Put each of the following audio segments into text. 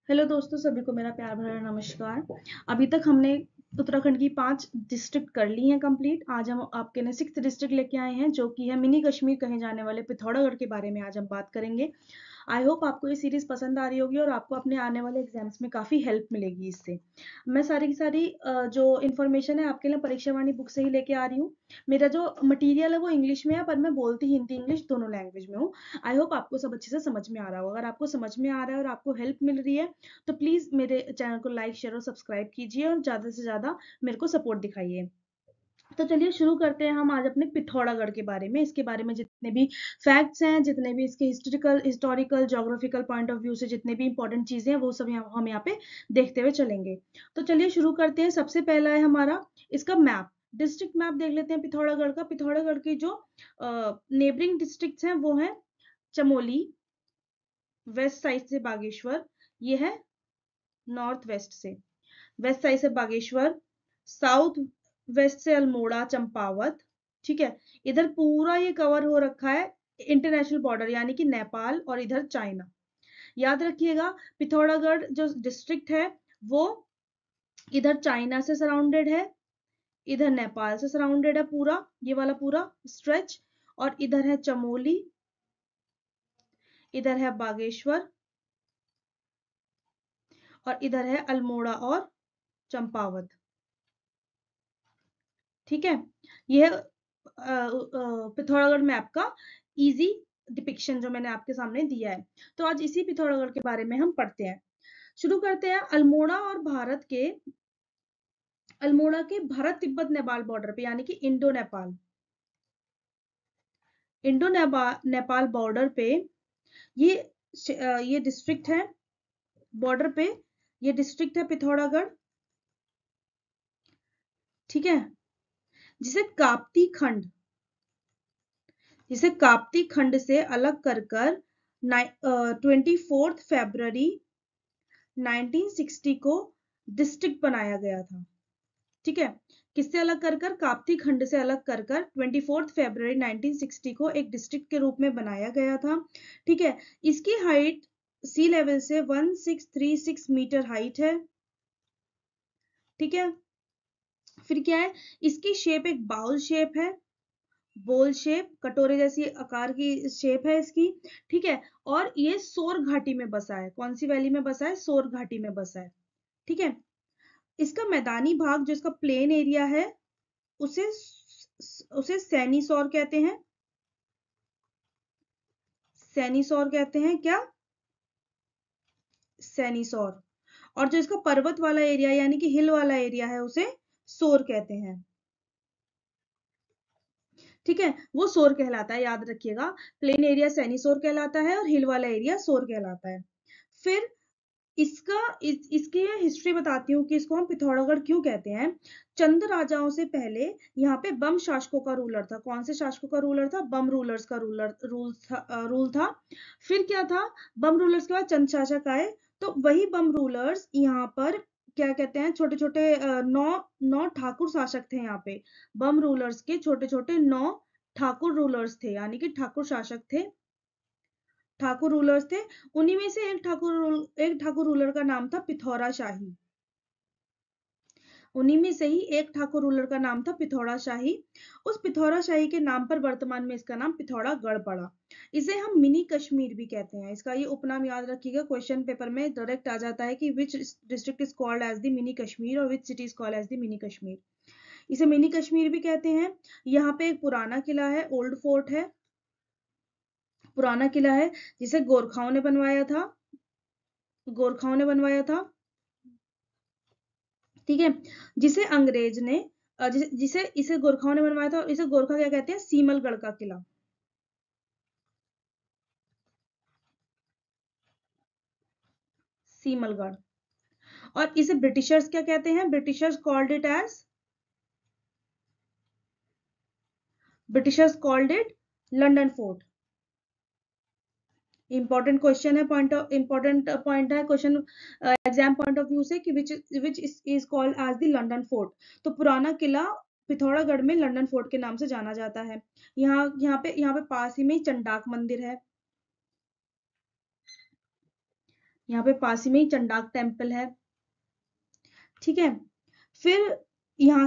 Hello दोस्तों, सभी को मेरा प्यार भरा नमस्कार। अभी तक हमने उत्तराखंड की 5 डिस्ट्रिक्ट कर ली हैं कंप्लीट। आज हम आपके लिए 6th डिस्ट्रिक्ट लेके आए हैं, जो कि है मिनी कश्मीर कहे जाने वाले पिथौरागढ़ के बारे में आज हम बात करेंगे। आई होप आपको ये सीरीज पसंद आ रही होगी और आपको अपने आने वाले एग्जाम्स में काफ़ी हेल्प मिलेगी इससे। मैं सारी की सारी जो इन्फॉर्मेशन है आपके लिए परीक्षा वाणी बुक से ही लेके आ रही हूँ। मेरा जो मटेरियल है वो इंग्लिश में है, पर मैं बोलती हिंदी इंग्लिश दोनों लैंग्वेज में हूँ। आई होप आपको सब अच्छे से समझ में आ रहा होगा। अगर आपको समझ में आ रहा है और आपको हेल्प मिल रही है तो प्लीज़ मेरे चैनल को लाइक शेयर और सब्सक्राइब कीजिए और ज़्यादा से ज़्यादा मेरे को सपोर्ट दिखाइए। तो चलिए शुरू करते हैं हम आज अपने पिथौरागढ़ के बारे में। इसके बारे में जितने भी फैक्ट्स हैं, जितने भी इसके historical geographical point of view से जितने भी इंपॉर्टेंट चीजें हैं, वो सब हम यहाँ पे देखते हुए चलेंगे। तो चलिए शुरू करते हैं। सबसे पहला है हमारा इसका मैप। डिस्ट्रिक्ट मैप देख लेते हैं पिथौरागढ़ का। पिथौरागढ़ की जो नेबरिंग डिस्ट्रिक्ट हैं वो है चमोली, वेस्ट साइड से बागेश्वर, ये है नॉर्थ वेस्ट से। वेस्ट साइड से बागेश्वर, साउथ वेस्ट से अल्मोड़ा चंपावत, ठीक है। इधर पूरा ये कवर हो रखा है इंटरनेशनल बॉर्डर यानी कि नेपाल, और इधर चाइना। याद रखिएगा पिथौरागढ़ जो डिस्ट्रिक्ट है वो इधर चाइना से सराउंडेड है, इधर नेपाल से सराउंडेड है पूरा, ये वाला पूरा स्ट्रेच। और इधर है चमोली, इधर है बागेश्वर, और इधर है अल्मोड़ा और चंपावत, ठीक है। यह पिथौरागढ़ मैप का इजी डिपिक्शन जो मैंने आपके सामने दिया है। तो आज इसी पिथौरागढ़ के बारे में हम पढ़ते हैं। शुरू करते हैं अल्मोड़ा के भारत तिब्बत नेपाल बॉर्डर पे, यानी कि इंडो नेपाल बॉर्डर पे ये ये डिस्ट्रिक्ट है। बॉर्डर पे ये डिस्ट्रिक्ट है पिथौरागढ़, ठीक है। जिसे काप्ती खंड जिसे काप्ती खंड से अलग कर कर 24 फरवरी 1960 को डिस्ट्रिक्ट बनाया गया था, ठीक है। किससे अलग कर कर? काप्ती खंड से अलग कर कर 24 फरवरी 1960 को एक डिस्ट्रिक्ट के रूप में बनाया गया था, ठीक है। इसकी हाइट सी लेवल से 1636 मीटर हाइट है, ठीक है। फिर क्या है? इसकी शेप एक बाउल शेप है, बोल शेप, कटोरे जैसी आकार की शेप है इसकी, ठीक है। और ये सोर घाटी में बसा है। कौन सी वैली में बसा है? सोर घाटी में बसा है, ठीक है। इसका मैदानी भाग जो इसका प्लेन एरिया है उसे उसे सैनीसौर कहते हैं। सैनीसौर कहते हैं क्या? सैनीसौर। और जो इसका पर्वत वाला एरिया यानी कि हिल वाला एरिया है उसे सोर कहते हैं, ठीक है। वो सोर कहलाता है, याद रखिएगा। प्लेन एरिया सैनीसौर कहलाता है और हिल वाला एरिया सोर कहलाता है। फिर इसकी हिस्ट्री बताती हूँ कि इसको हम पिथौरागढ़ क्यों कहते हैं। चंद राजाओं से पहले यहाँ पे बम शासकों का रूलर था। कौन से शासकों का रूलर था? बम रूलर्स का रूल था। फिर क्या था? बम रूलर्स के बाद चंद शासक आए, तो वही बम रूलर्स यहाँ पर क्या कहते हैं, छोटे छोटे नौ नौ ठाकुर शासक थे यहाँ पे। बम रूलर्स के छोटे छोटे 9 ठाकुर रूलर्स थे, यानी कि ठाकुर शासक थे, ठाकुर रूलर्स थे। उन्हीं में से एक ठाकुर रूलर का नाम था पिथौरा शाही। उन्हीं में से ही एक ठाकुर रूलर का नाम था पिथौरा शाही। उस पिथौरा शाही के नाम पर वर्तमान में इसका नाम पिथौरागढ़ पड़ा। इसे हम मिनी कश्मीर भी कहते हैं। इसका ये उपनाम याद रखिएगा, क्वेश्चन पेपर में डायरेक्ट आ जाता है कि which district is called as the mini Kashmir और which city is called as the mini Kashmir. इसे मिनी कश्मीर भी कहते हैं। यहाँ पे एक पुराना किला है, ओल्ड फोर्ट है, पुराना किला है, जिसे गोरखाओं ने बनवाया था, ठीक है। जिसे अंग्रेज ने जिसे इसे गोरखाओं ने बनवाया था, और इसे गोरखा क्या कहते हैं? सीमलगढ़ का किला, सीमलगढ़। और इसे ब्रिटिशर्स क्या कहते हैं? Britishers called it London Fort. Important question है, इंपॉर्टेंट पॉइंट है question exam point of view से कि which is called as the London Fort. तो पुराना किला पिथौरागढ़ में लंदन फोर्ट के नाम से जाना जाता है। यहाँ पे पास ही में चंडाक मंदिर है, यहाँ पे पास ही में ही चंडाक टेम्पल है। ठीक है, फिर यहाँ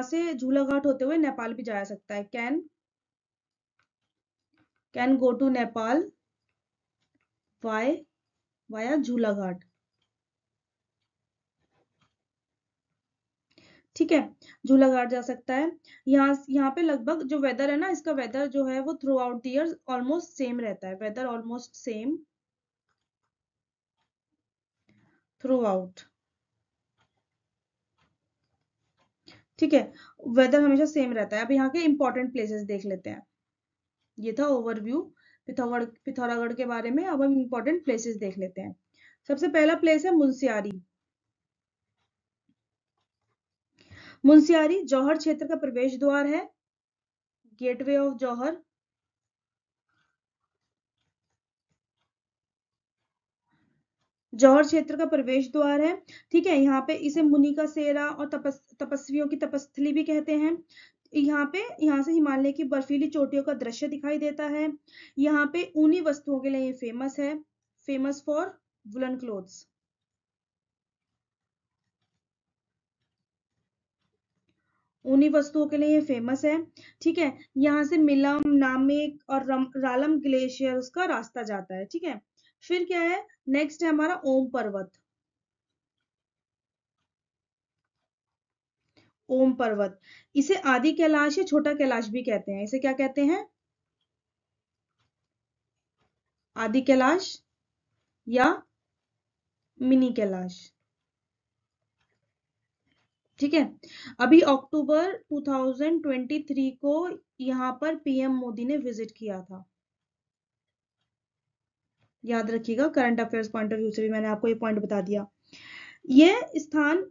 से झूला घाट होते हुए नेपाल भी जाया सकता है। Can go to Nepal via Jhula Ghat. ठीक है, झूला घाट जा सकता है। यहाँ पे लगभग जो वेदर है ना, इसका वेदर जो है वो throughout the year almost same रहता है। Weather almost same throughout. ठीक है, वेदर हमेशा सेम रहता है। अब यहाँ के इंपॉर्टेंट प्लेसेस देख लेते हैं। ये था ओवरव्यू पिथौरागढ़ के बारे में। अब हम इंपॉर्टेंट प्लेसेस देख लेते हैं। सबसे पहला प्लेस है मुनस्यारी। मुनस्यारी जौहर क्षेत्र का प्रवेश द्वार है, गेटवे ऑफ जौहर। जौहर क्षेत्र का प्रवेश द्वार है। ठीक है, यहाँ पे इसे मुनि का सेरा और तपस्वियों की तपस्थली भी कहते हैं। यहाँ से हिमालय की बर्फीली चोटियों का दृश्य दिखाई देता है। यहाँ पे ऊनी वस्तुओं के लिए फेमस है, फेमस फॉर वुलन क्लोथ्स। ऊनी वस्तुओं के लिए ये फेमस है। ठीक है, यहाँ से मिलम, नामेक और रालम ग्लेशियर्स का रास्ता जाता है। ठीक है, फिर क्या है, नेक्स्ट है हमारा ओम पर्वत। ओम पर्वत, इसे आदि कैलाश या छोटा कैलाश भी कहते हैं। इसे क्या कहते हैं? आदि कैलाश या मिनी कैलाश। ठीक है, अभी अक्टूबर 2023 को यहाँ पर पीएम मोदी ने विजिट किया था। याद रखिएगा, current affairs point of view से भी मैंने आपको ये पॉइंट बता दिया। ये स्थान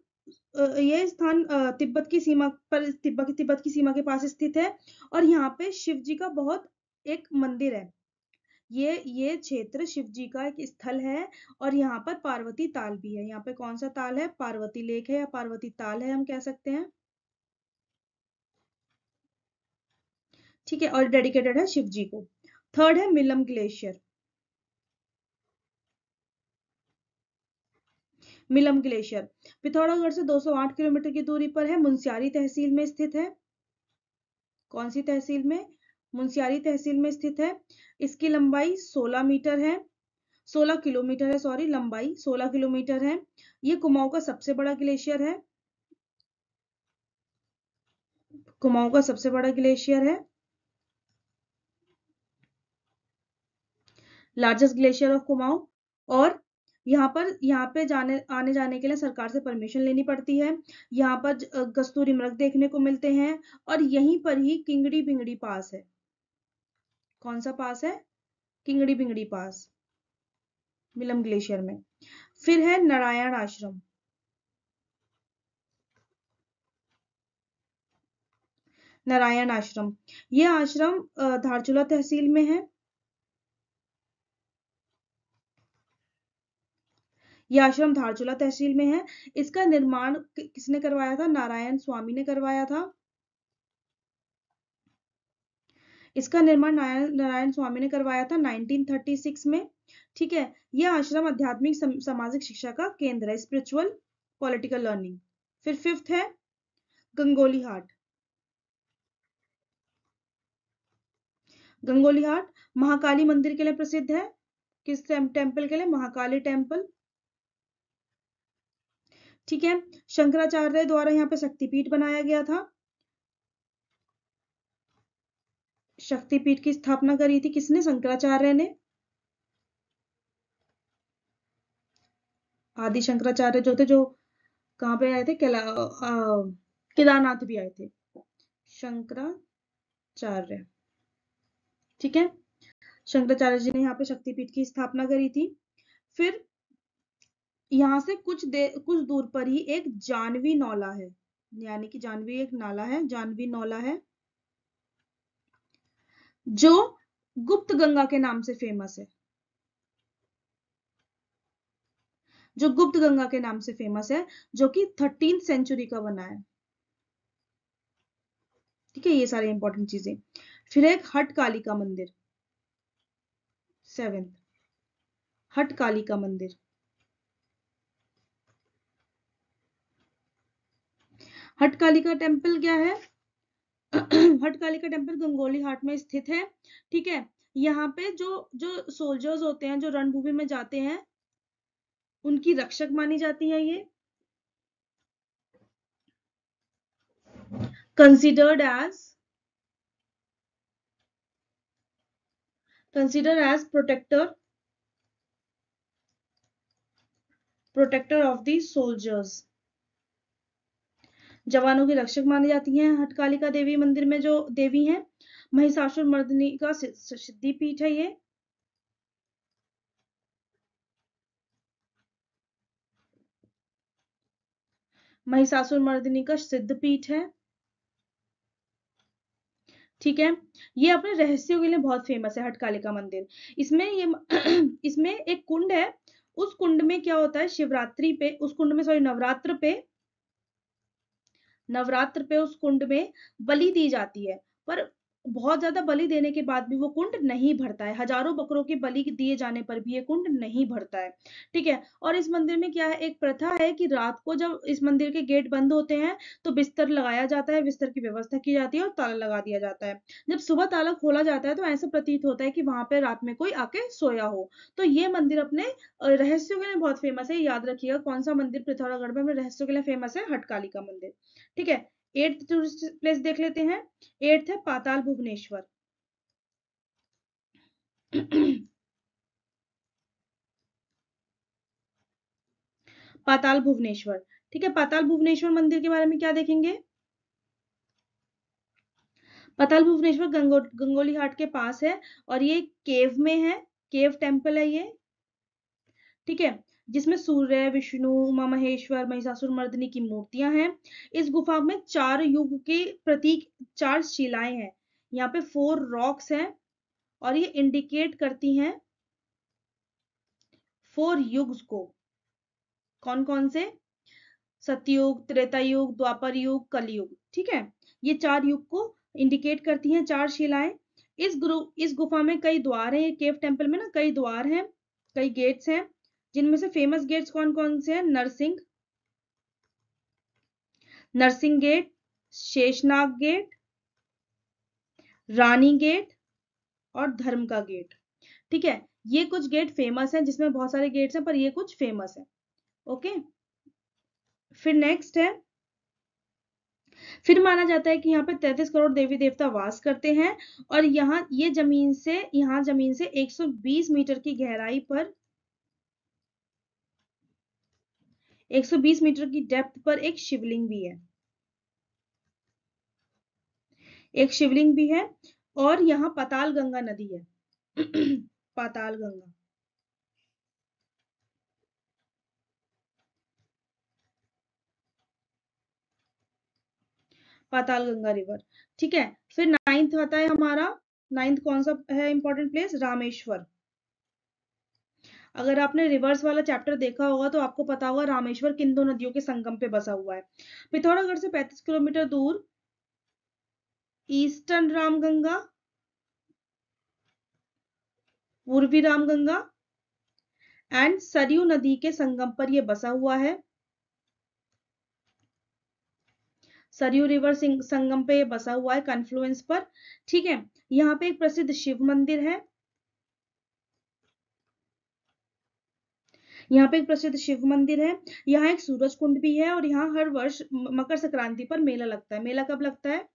तिब्बत की सीमा पर, तिब्बत की सीमा के पास स्थित है। और यहाँ पे शिव जी का बहुत एक मंदिर है। ये क्षेत्र शिव जी का एक स्थल है। और यहाँ पर पार्वती ताल भी है। यहाँ पे कौन सा ताल है? पार्वती लेक है या पार्वती ताल है, हम कह सकते हैं। ठीक है, और डेडिकेटेड है शिव जी को। थर्ड है मिलम ग्लेशियर। मिलम ग्लेशियर पिथौरागढ़ से 208 किलोमीटर की दूरी पर है, मुनस्यारी तहसील में स्थित है। कौन सी तहसील में? मुनस्यारी तहसील में स्थित है। इसकी लंबाई 16 मीटर है, 16 किलोमीटर है, सॉरी, लंबाई 16 किलोमीटर है। ये कुमाऊं का सबसे बड़ा ग्लेशियर है। कुमाऊं का सबसे बड़ा ग्लेशियर है, लार्जेस्ट ग्लेशियर ऑफ कुमाऊं। और यहाँ पे आने जाने के लिए सरकार से परमिशन लेनी पड़ती है। यहाँ पर कस्तूरी मृग देखने को मिलते हैं। और यहीं पर ही किंगड़ी बिंगड़ी पास है। कौन सा पास है? किंगड़ी बिंगड़ी पास, मिलम ग्लेशियर में। फिर है नारायण आश्रम। नारायण आश्रम, ये आश्रम धारचूला तहसील में है। यह आश्रम धारचूला तहसील में है। इसका निर्माण किसने करवाया था? नारायण स्वामी ने करवाया था। इसका निर्माण नारायण स्वामी ने करवाया था 1936 में। ठीक है, यह आश्रम आध्यात्मिक सामाजिक शिक्षा का केंद्र है, स्पिरिचुअल पॉलिटिकल लर्निंग। फिर फिफ्थ है गंगोली हाट। गंगोली हाट महाकाली मंदिर के लिए प्रसिद्ध है। किस टेम्पल के लिए? महाकाली टेम्पल। ठीक है, शंकराचार्य द्वारा यहाँ पे शक्तिपीठ बनाया गया था। शक्तिपीठ की स्थापना करी थी किसने? शंकराचार्य ने। आदि शंकराचार्य जो थे, जो कहाँ पे आए थे? केदारनाथ भी आए थे शंकराचार्य। ठीक है, शंकराचार्य जी ने यहाँ पे शक्तिपीठ की स्थापना करी थी। फिर यहाँ से कुछ दूर पर ही एक जानवी नौला है, यानी कि जानवी एक नाला है, जानवी नौला है, जो गुप्त गंगा के नाम से फेमस है। जो गुप्त गंगा के नाम से फेमस है, जो कि 13th सेंचुरी का बना है। ठीक है, ये सारी इंपॉर्टेंट चीजें। फिर एक हट कालिका मंदिर, 7th हट कालिका मंदिर। हटकालिका टेम्पल क्या है? हटकालिका टेम्पल गंगोली हाट में स्थित है। ठीक है, यहाँ पे जो जो सोल्जर्स होते हैं, जो रणभूमि में जाते हैं, उनकी रक्षक मानी जाती है ये। Considered as protector of the soldiers, जवानों की रक्षक मानी जाती हैं। हटकालिका देवी मंदिर में जो देवी हैं, महिषासुर मर्दिनी का सिद्धि पीठ है ये। महिषासुर मर्दिनी का सिद्ध पीठ है। ठीक है, ये अपने रहस्यों के लिए बहुत फेमस है हटकालिका मंदिर। इसमें ये इसमें एक कुंड है। उस कुंड में क्या होता है, शिवरात्रि पे उस कुंड में, सॉरी, नवरात्र पे उस कुंड में बलि दी जाती है। पर बहुत ज्यादा बलि देने के बाद भी वो कुंड नहीं भरता है। हजारों बकरों के बलि दिए जाने पर भी ये कुंड नहीं भरता है। ठीक है, और इस मंदिर में क्या है, एक प्रथा है कि रात को जब इस मंदिर के गेट बंद होते हैं तो बिस्तर लगाया जाता है, बिस्तर की व्यवस्था की जाती है और ताला लगा दिया जाता है। जब सुबह ताला खोला जाता है तो ऐसा प्रतीत होता है कि वहां पे रात में कोई आके सोया हो। तो ये मंदिर अपने रहस्यों के लिए बहुत फेमस है। याद रखिएगा कौन सा मंदिर पिथौरागढ़ में अपने रहस्यों के लिए फेमस है, हटकालिका मंदिर। ठीक है, 8th टूरिस्ट प्लेस देख लेते हैं। 8th है पाताल भुवनेश्वर। पाताल भुवनेश्वर। ठीक है, पाताल भुवनेश्वर मंदिर के बारे में क्या देखेंगे? पाताल भुवनेश्वर गंगोली घाट के पास है और ये केव में है। केव टेम्पल है ये। ठीक है, जिसमें सूर्य, विष्णु, उमा महेश्वर, महिषासुर मर्दिनी की मूर्तियां हैं। इस गुफा में 4 युग के प्रतीक, 4 शिलाएं हैं। यहाँ पे 4 रॉक्स हैं और ये इंडिकेट करती हैं 4 युग्स को। कौन कौन से? सतयुग, त्रेता युग, द्वापर युग, कलयुग। ठीक है, ये 4 युग को इंडिकेट करती हैं 4 शिलाएं। इस गुफा में कई द्वार हैं। ये केव टेम्पल में ना कई द्वार हैं, कई गेट्स हैं, जिनमें से फेमस गेट्स कौन कौन से हैं? नरसिंह गेट, शेषनाग गेट, रानी गेट और धर्म का गेट। ठीक है, ये कुछ गेट फेमस हैं, जिसमें बहुत सारे गेट्स हैं पर ये कुछ फेमस है। ओके, फिर नेक्स्ट है, फिर माना जाता है कि यहाँ पे 33 करोड़ देवी देवता वास करते हैं और यहाँ जमीन से 120 मीटर की गहराई पर, 120 मीटर की डेप्थ पर एक शिवलिंग भी है। एक शिवलिंग भी है और यहाँ पाताल गंगा नदी है। पाताल गंगा, पाताल गंगा रिवर। ठीक है, फिर 9th आता है हमारा। 9th कौन सा है इंपॉर्टेंट प्लेस? रामेश्वर। अगर आपने रिवर्स वाला चैप्टर देखा होगा तो आपको पता होगा रामेश्वर किन दो नदियों के संगम पे बसा हुआ है। पिथौरागढ़ से 35 किलोमीटर दूर ईस्टर्न रामगंगा, पूर्वी रामगंगा एंड सरयू नदी के संगम पर यह बसा हुआ है। सरयू रिवर संगम पे बसा हुआ है, कन्फ्लुएंस पर। ठीक है, यहाँ पे एक प्रसिद्ध शिव मंदिर है। यहाँ पे एक प्रसिद्ध शिव मंदिर है। यहाँ एक सूरज कुंड भी है और यहाँ हर वर्ष मकर संक्रांति पर मेला लगता है। मेला कब लगता है?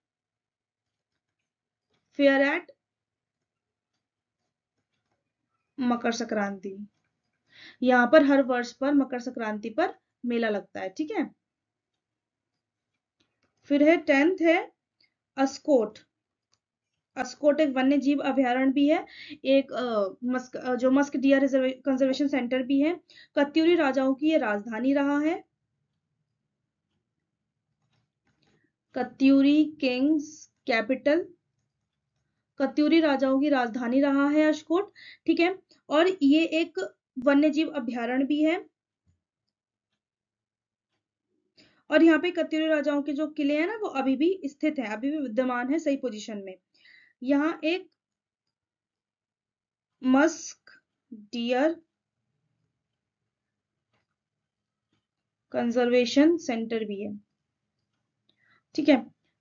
Fair eight Makar Sankranti. यहाँ पर हर वर्ष पर मकर संक्रांति पर मेला लगता है। ठीक है, फिर है 10th है अस्कोट। अस्कोट एक वन्य जीव अभयारण्य भी है, एक जो मस्क डियर कंजर्वेशन सेंटर भी है। कत्यूरी राजाओं की ये राजधानी रहा है। कत्यूरी किंग्स कैपिटल, कत्यूरी राजाओं की राजधानी रहा है अस्कोट। ठीक है, और ये एक वन्य जीव अभयारण्य भी है। और यहाँ पे कत्यूरी राजाओं के जो किले हैं ना वो अभी भी स्थित है, अभी भी विद्यमान है सही पोजीशन में। यहाँ एक मस्क डियर कंजर्वेशन सेंटर भी है। ठीक है।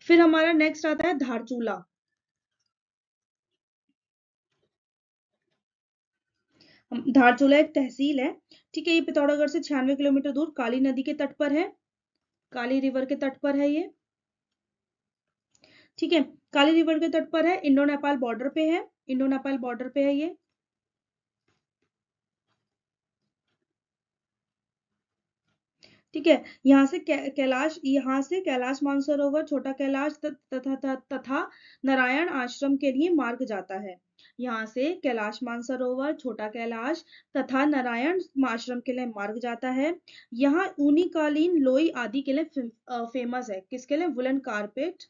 फिर हमारा नेक्स्ट आता है धारचूला। धारचूला एक तहसील है, ठीक है। ये पिथौरागढ़ से 96 किलोमीटर दूर काली नदी के तट पर है, काली रिवर के तट पर है ये, ठीक है। काली रिवर के तट पर है, इंडो नेपाल बॉर्डर पे है, इंडो नेपाल बॉर्डर पे है ये, ठीक है। यहाँ से कैलाश मानसरोवर, छोटा कैलाश तथा नारायण आश्रम के लिए मार्ग जाता है। यहाँ से कैलाश मानसरोवर, छोटा कैलाश तथा नारायण आश्रम के लिए मार्ग जाता है। यहाँ ऊनी कालीन लोई आदि के लिए फेमस है। किसके लिए? Woollen carpet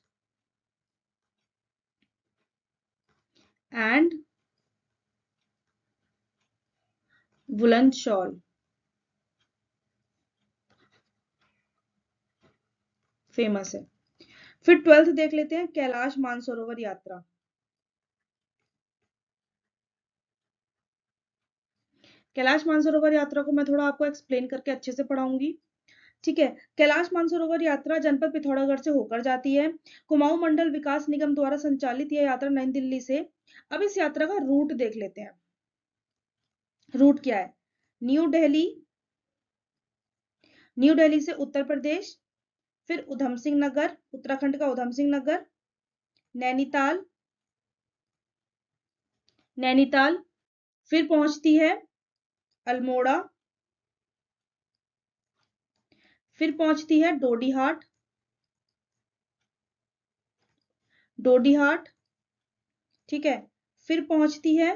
and woollen shawl famous है। फिर 12th देख लेते हैं, कैलाश मानसरोवर यात्रा। कैलाश मानसरोवर यात्रा को मैं थोड़ा आपको एक्सप्लेन करके अच्छे से पढ़ाऊंगी, ठीक है। कैलाश मानसरोवर यात्रा जनपद पिथौरागढ़ से होकर जाती है। कुमाऊं मंडल विकास निगम द्वारा संचालित यह यात्रा नई दिल्ली से। अब इस यात्रा का रूट देख लेते हैं। रूट क्या है? न्यू दिल्ली, न्यू दिल्ली से उत्तर प्रदेश, फिर उधम सिंह नगर, उत्तराखंड का उधम सिंह नगर, नैनीताल, नैनीताल, फिर पहुंचती है अल्मोड़ा, फिर पहुंचती है डोडीहाट, डोडीहाट, ठीक है। फिर पहुंचती है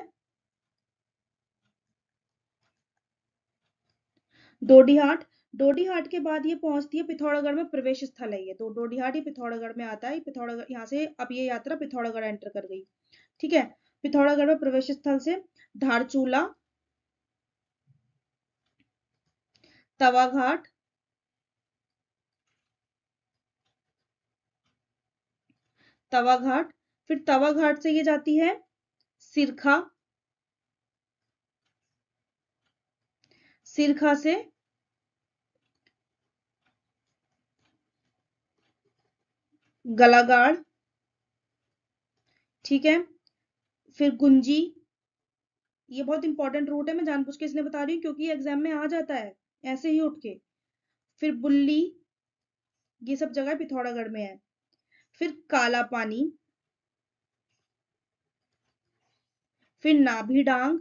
डोडीहाट, डोडीहाट के बाद ये पहुंचती है पिथौरागढ़ में, प्रवेश स्थल है ये, तो डोडीहाट ये पिथौरागढ़ में आता है। पिथौरागढ़ यहाँ से अब ये यात्रा पिथौरागढ़ एंटर कर गई, ठीक है। पिथौरागढ़ में प्रवेश स्थल से धारचूला, तवाघाट, तवाघाट, फिर तवाघाट से ये जाती है सिरखा, सिरखा से गलागाड़, ठीक है। फिर गुंजी, ये बहुत इंपॉर्टेंट रूट है, मैं जानबूझ के इसलिए बता रही हूँ क्योंकि एग्जाम में आ जाता है ऐसे ही उठ के। फिर बुल्ली, ये सब जगह पिथौरागढ़ में है। फिर काला पानी, फिर नाभि डांग,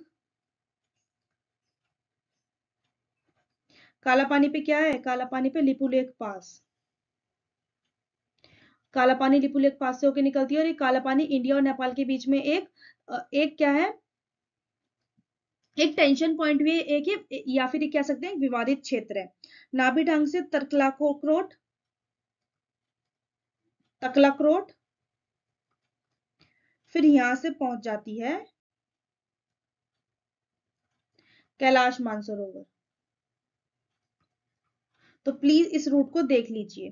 काला पानी पे क्या है? काला पानी पे लिपुलेख पास, काला पानी लिपुलेख पास से होके निकलती है। और ये काला पानी इंडिया और नेपाल के बीच में एक क्या है, एक टेंशन पॉइंट भी है, एक या फिर कह सकते हैं विवादित क्षेत्र है। नाभि डांग से तकलाकोट, तकलाक्रोट, फिर यहां से पहुंच जाती है कैलाश मानसरोवर। तो प्लीज इस रूट को देख लीजिए,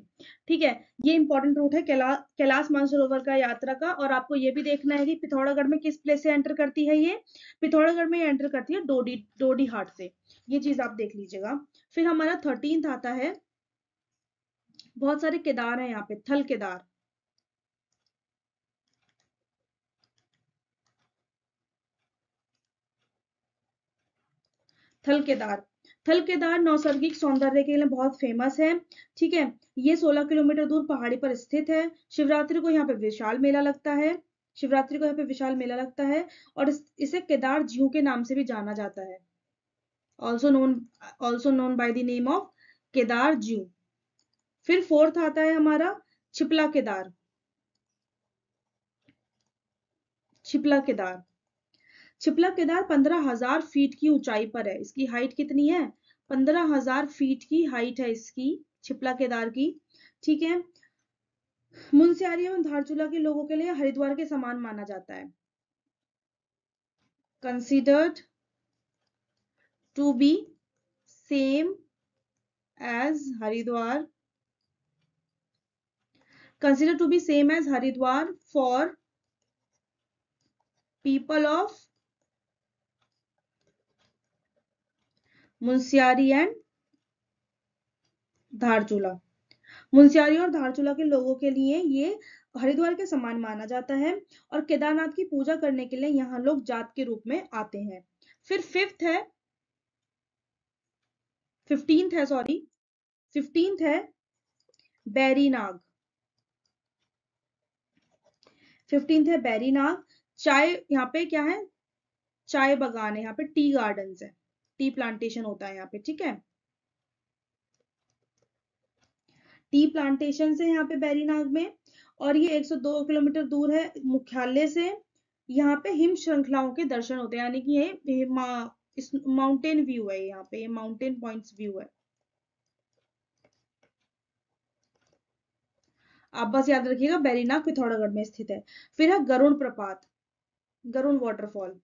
ठीक है। ये इंपॉर्टेंट रूट है कैलाश मानसरोवर का यात्रा का। और आपको ये भी देखना है कि पिथौरागढ़ में किस प्लेस से एंटर करती है ये। पिथौरागढ़ में एंटर करती है डोडी हाट से, ये चीज आप देख लीजिएगा। फिर हमारा 13th आता है, बहुत सारे केदार हैं यहाँ पे, थल केदार, थल केदार, थल केदार नौसर्गिक सौंदर्य के लिए बहुत फेमस है, ठीक है। ये 16 किलोमीटर दूर पहाड़ी पर स्थित है। शिवरात्रि को यहाँ पे विशाल मेला लगता है, शिवरात्रि को यहाँ पे विशाल मेला लगता है। और इसे केदार जीव के नाम से भी जाना जाता है, also known, also known by the name of Kedar जीव। फिर 4th आता है हमारा छिपला केदार, छिपला केदार, छिपला केदार 15,000 फीट की ऊंचाई पर है। इसकी हाइट कितनी है? 15,000 फीट की हाइट है इसकी, छिपला केदार की, ठीक है। मुनस्यारी एवं धारचूला के लोगों के लिए हरिद्वार के समान माना जाता है। Considered to be same as Haridwar, consider to be same as Haridwar for people of Munsiyari and Dharchula. Munsiyari और धारचूला के लोगों के लिए ये हरिद्वार के समान माना जाता है और केदारनाथ की पूजा करने के लिए यहाँ लोग जात के रूप में आते हैं। फिर 15th है बैरीनाग। 15th है बैरीनाग। चाय, यहाँ पे क्या है, चाय बागान है, यहाँ पे टी गार्डन्स है, टी प्लांटेशन होता है यहाँ पे, ठीक है। टी प्लांटेशन है यहाँ पे बैरीनाग में, और ये 102 किलोमीटर दूर है मुख्यालय से। यहाँ पे हिम श्रृंखलाओं के दर्शन होते हैं, यानी कि ये माउंटेन व्यू है, यहाँ पे ये माउंटेन पॉइंट्स व्यू है। आप बस याद रखिएगा बैरीनाग पिथौरागढ़ में स्थित है। फिर है गरुड़ प्रपात, Garud waterfall.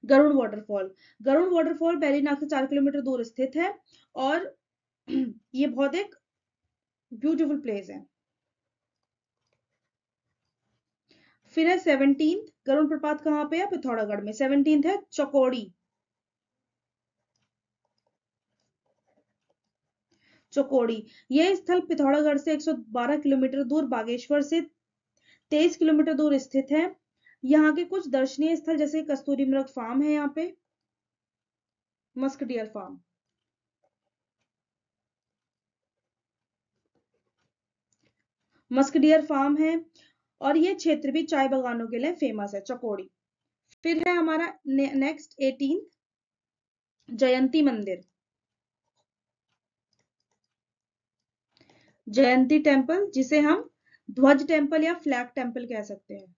Garud waterfall, Garud waterfall Berinag से 4 किलोमीटर दूर स्थित है और ये बहुत एक ब्यूटीफुल प्लेस है। फिर है 17th, गरुड़ प्रपात कहाँ पे है, पिथौरागढ़ में। 17th है चौकोड़ी। चौकोड़ी, यह स्थल पिथौरागढ़ से 112 किलोमीटर दूर, बागेश्वर से 23 किलोमीटर दूर स्थित है। यहाँ के कुछ दर्शनीय स्थल जैसे कस्तूरी मृग फार्म है, यहाँ पे musk deer farm, musk deer farm है, और ये क्षेत्र भी चाय बागानों के लिए फेमस है, चौकोड़ी। फिर है हमारा नेक्स्ट 18th जयंती मंदिर। जयंती टेम्पल, जिसे हम ध्वज टेम्पल या फ्लैग टेम्पल कह सकते हैं,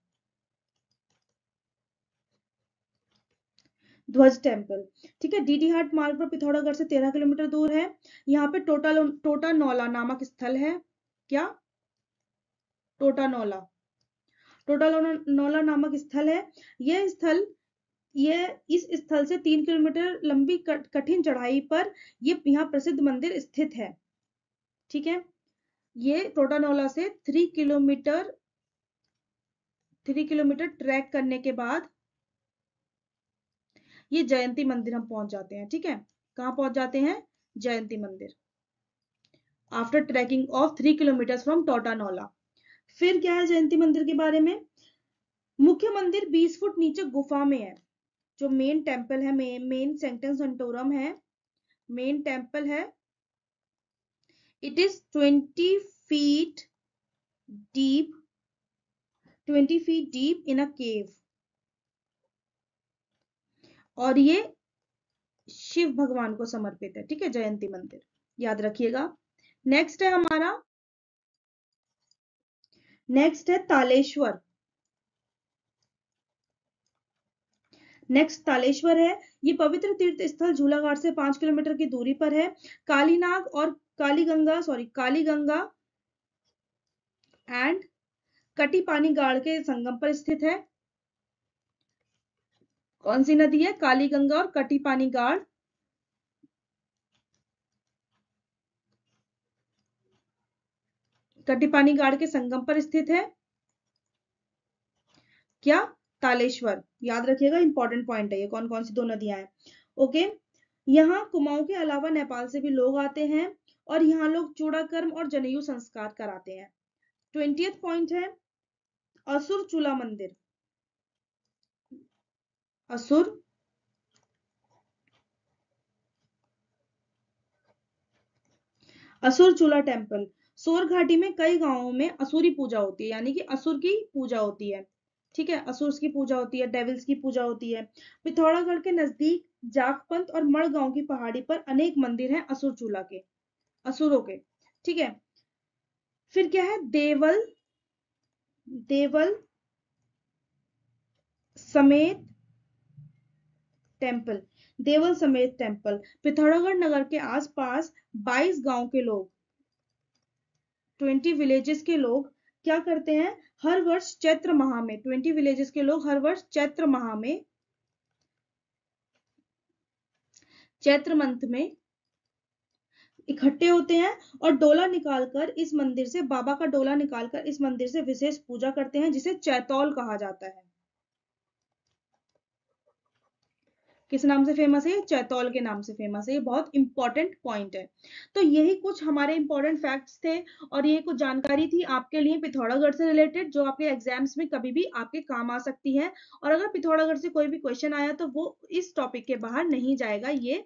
ध्वज टेम्पल, ठीक है। डीडी हाट मार्ग पर पिथौरागढ़ से 13 किलोमीटर दूर है। यहाँ पे टोटा नौला नामक स्थल है। क्या, टोटा नौला, टोटा नौला नामक स्थल है। यह इस स्थल से 3 किलोमीटर लंबी कठिन चढ़ाई पर ये यहाँ प्रसिद्ध मंदिर स्थित है, ठीक है। ये टोटा नौला से 3 किलोमीटर ट्रैक करने के बाद ये जयंती मंदिर हम पहुंच जाते हैं, ठीक है। कहां पहुंच जाते हैं, जयंती मंदिर, after trekking of 3 kilometre from Totanaula. फिर क्या है जयंती मंदिर के बारे में, मुख्य मंदिर 20 फुट नीचे गुफा में है। जो मेन टेम्पल है, मेन सेंक्टम सेंटोरम है, मेन टेम्पल है, it is 20 feet deep, 20 feet deep in a cave, और ये शिव भगवान को समर्पित है, ठीक है, जयंती मंदिर, याद रखिएगा। नेक्स्ट है हमारा, नेक्स्ट है तालेश्वर। नेक्स्ट तालेश्वर है, ये पवित्र तीर्थ स्थल झूलाघाट से 5 किलोमीटर की दूरी पर है। कालीनाग और कालीगंगा एंड कटी पानी गाड़ के संगम पर स्थित है। कौन सी नदी है, कालीगंगा और कटी पानी गाड़, कटी पानी गाड़ के संगम पर स्थित है। क्या, तालेश्वर, याद रखिएगा, इंपॉर्टेंट पॉइंट है ये, कौन कौन सी दो नदियां हैं, ओके। यहाँ कुमाऊं के अलावा नेपाल से भी लोग आते हैं और यहाँ लोग चूड़ाकर्म और जनेयू संस्कार कराते हैं। 20th पॉइंट है असुर चूला मंदिर, असुर असुर चूला टेम्पल। सोर घाटी में कई गांवों में असुरी पूजा होती है, यानी कि असुर की पूजा होती है, ठीक है, असुर की पूजा होती है, डेविल्स की पूजा होती है। पिथौरागढ़ के नजदीक जाखपंत और मड़गांव की पहाड़ी पर अनेक मंदिर हैं असुर चूला के, असुरों के, ठीक है। फिर क्या है, देवल, देवल समेत टेम्पल, देवल समेत टेम्पल, पिथौरागढ़ नगर के आसपास 22 गांव के लोग, 20 विलेजेस के लोग क्या करते हैं, हर वर्ष चैत्र माह में, 20 विलेजेस के लोग हर वर्ष चैत्र माह में, चैत्र मंथ में इकट्ठे होते हैं और डोला निकालकर इस मंदिर से, बाबा का डोला निकालकर इस मंदिर से विशेष पूजा करते हैं, जिसे चैतौल कहा जाता है। किस नाम से फेमस है? चैतौल के नाम से फेमस है। ये बहुत इंपॉर्टेंट पॉइंट है। तो यही कुछ हमारे इंपॉर्टेंट फैक्ट्स थे और ये कुछ जानकारी थी आपके लिए पिथौरागढ़ से रिलेटेड, जो आपके एग्जाम्स में कभी भी आपके काम आ सकती है। और अगर पिथौरागढ़ से कोई भी क्वेश्चन आया तो वो इस टॉपिक के बाहर नहीं जाएगा, ये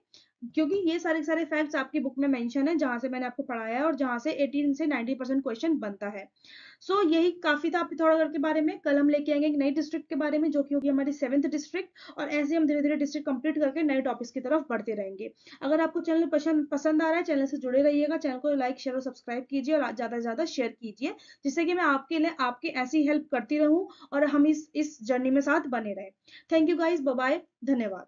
क्योंकि ये सारे सारे फैक्ट्स आपकी बुक में मेंशन है, जहां से मैंने आपको पढ़ाया है और जहां से 18 से 90% क्वेश्चन बनता है। यही काफी था पिथौरागढ़ के बारे में। कल हम लेके आएंगे एक नई डिस्ट्रिक्ट के बारे में, जो कि होगी हमारी 7th डिस्ट्रिक्ट, और ऐसे हम धीरे धीरे डिस्ट्रिक्ट कंप्लीट करके नए टॉपिक्स की तरफ बढ़ते रहेंगे। अगर आपको चैनल पसंद आ रहा है, चैनल से जुड़े रहिएगा, चैनल को लाइक शेयर और सब्सक्राइब कीजिए और ज्यादा से ज्यादा शेयर कीजिए, जिससे कि मैं आपके लिए आपकी ऐसी हेल्प करती रहूं और हम इस जर्नी में साथ बने रहें। Thank you guys, bye bye, धन्यवाद।